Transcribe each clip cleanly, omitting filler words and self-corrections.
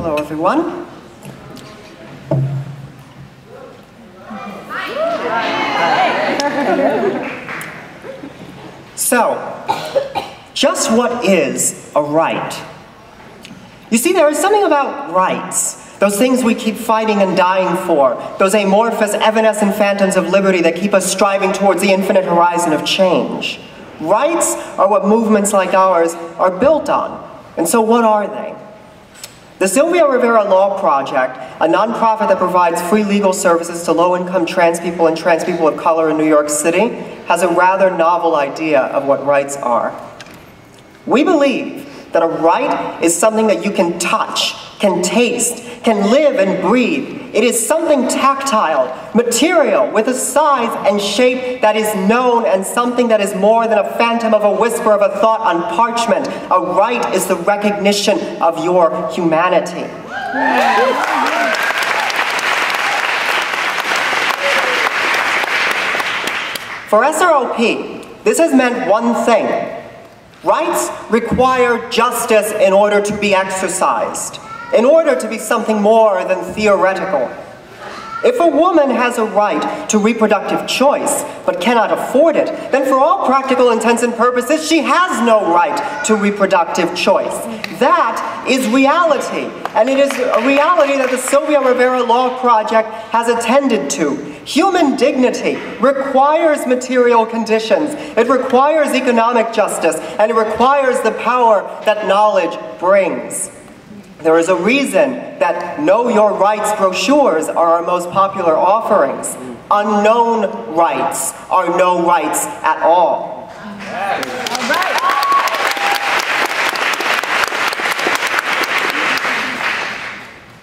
Hello, everyone. So, just what is a right? You see, there is something about rights, those things we keep fighting and dying for, those amorphous, evanescent phantoms of liberty that keep us striving towards the infinite horizon of change. Rights are what movements like ours are built on. And so what are they? The Sylvia Rivera Law Project, a nonprofit that provides free legal services to low-income trans people and trans people of color in New York City, has a rather novel idea of what rights are. We believe that a right is something that you can touch, can taste, can live and breathe. It is something tactile, material, with a size and shape that is known, and something that is more than a phantom of a whisper of a thought on parchment. A right is the recognition of your humanity. For SRLP, this has meant one thing. Rights require justice in order to be exercised, in order to be something more than theoretical. If a woman has a right to reproductive choice, but cannot afford it, then for all practical intents and purposes, she has no right to reproductive choice. That is reality, and it is a reality that the Sylvia Rivera Law Project has attended to. Human dignity requires material conditions, it requires economic justice, and it requires the power that knowledge brings. There is a reason that Know Your Rights brochures are our most popular offerings. Unknown rights are no rights at all.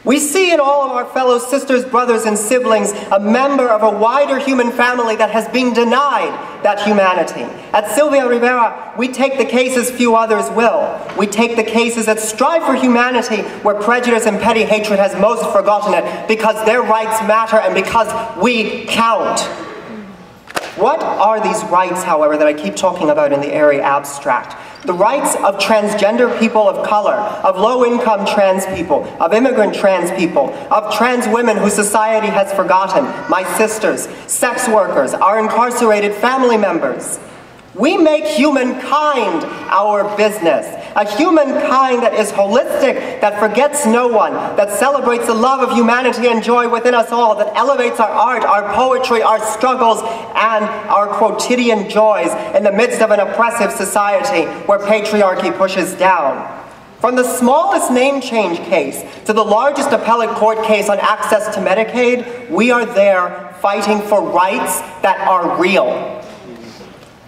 We see in all of our fellow sisters, brothers, and siblings a member of a wider human family that has been denied that humanity. At Sylvia Rivera, we take the cases few others will. We take the cases that strive for humanity where prejudice and petty hatred has most forgotten it, because their rights matter and because we count. What are these rights, however, that I keep talking about in the area abstract? The rights of transgender people of color, of low-income trans people, of immigrant trans people, of trans women whose society has forgotten, my sisters, sex workers, our incarcerated family members. We make humankind our business, a humankind that is holistic, that forgets no one, that celebrates the love of humanity and joy within us all, that elevates our art, our poetry, our struggles, and our quotidian joys in the midst of an oppressive society where patriarchy pushes down. From the smallest name change case to the largest appellate court case on access to Medicaid, we are there fighting for rights that are real.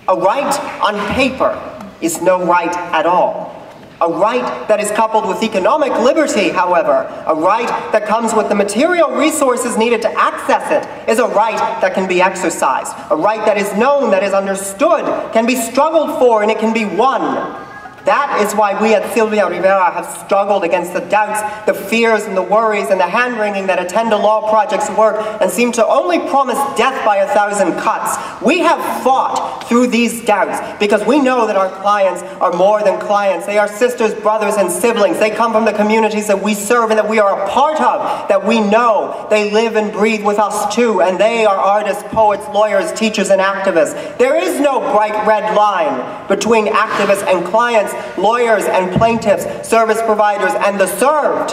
A right on paper is no right at all. A right that is coupled with economic liberty, however, a right that comes with the material resources needed to access it, is a right that can be exercised. A right that is known, that is understood, can be struggled for, and it can be won. That is why we at Sylvia Rivera have struggled against the doubts, the fears, and the worries, and the hand-wringing that attend a law project's work and seem to only promise death by 1,000 cuts. We have fought through these doubts because we know that our clients are more than clients. They are sisters, brothers, and siblings. They come from the communities that we serve and that we are a part of, that we know. They live and breathe with us too, and they are artists, poets, lawyers, teachers, and activists. There is no bright red line between activists and clients, lawyers and plaintiffs, service providers, and the served.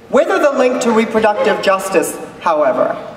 Whither the link to reproductive justice, however?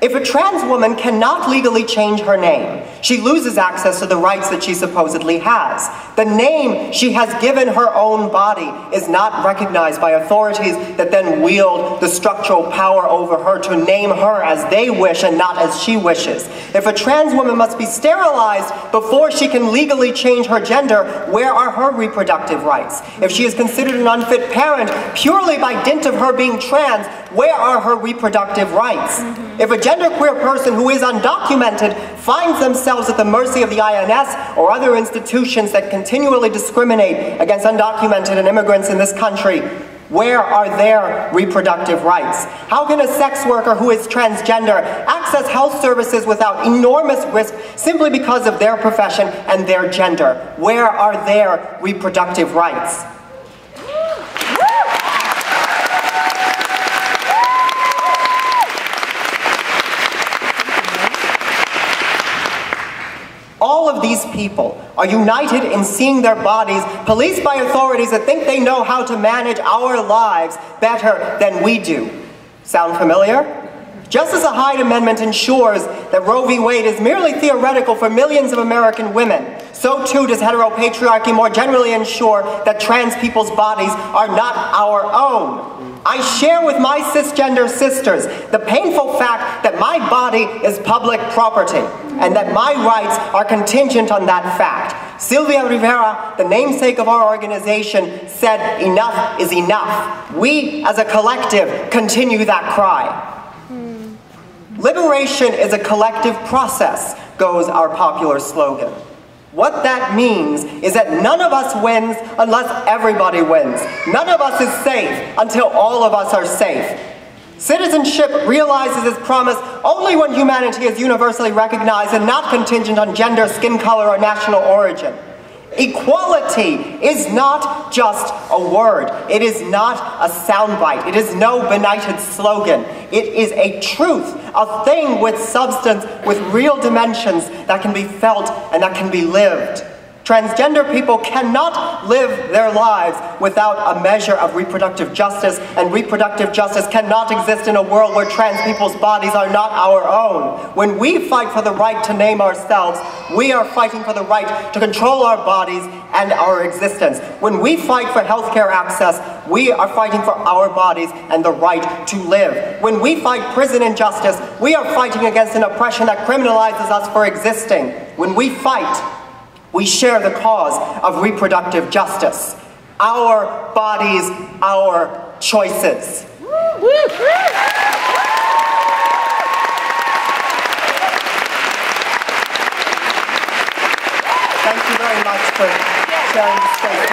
If a trans woman cannot legally change her name, she loses access to the rights that she supposedly has. The name she has given her own body is not recognized by authorities that then wield the structural power over her to name her as they wish and not as she wishes. If a trans woman must be sterilized before she can legally change her gender, where are her reproductive rights? If she is considered an unfit parent purely by dint of her being trans, where are her reproductive rights? If a genderqueer person who is undocumented finds themselves at the mercy of the INS or other institutions that continually discriminate against undocumented and immigrants in this country, where are their reproductive rights? How can a sex worker who is transgender access health services without enormous risk simply because of their profession and their gender? Where are their reproductive rights? All of these people are united in seeing their bodies policed by authorities that think they know how to manage our lives better than we do. Sound familiar? Just as the Hyde Amendment ensures that Roe v. Wade is merely theoretical for millions of American women, so too does heteropatriarchy more generally ensure that trans people's bodies are not our own. I share with my cisgender sisters the painful fact that my body is public property and that my rights are contingent on that fact. Sylvia Rivera, the namesake of our organization, said enough is enough. We, as a collective, continue that cry. Liberation is a collective process, goes our popular slogan. What that means is that none of us wins unless everybody wins. None of us is safe until all of us are safe. Citizenship realizes its promise only when humanity is universally recognized and not contingent on gender, skin color, or national origin. Equality is not just a word. It is not a soundbite. It is no benighted slogan. It is a truth, a thing with substance, with real dimensions that can be felt and that can be lived. Transgender people cannot live their lives without a measure of reproductive justice, and reproductive justice cannot exist in a world where trans people's bodies are not our own. When we fight for the right to name ourselves, we are fighting for the right to control our bodies and our existence. When we fight for healthcare access, we are fighting for our bodies and the right to live. When we fight prison injustice, we are fighting against an oppression that criminalizes us for existing. When we fight, we share the cause of reproductive justice. Our bodies, our choices. Thank you very much for sharing the space.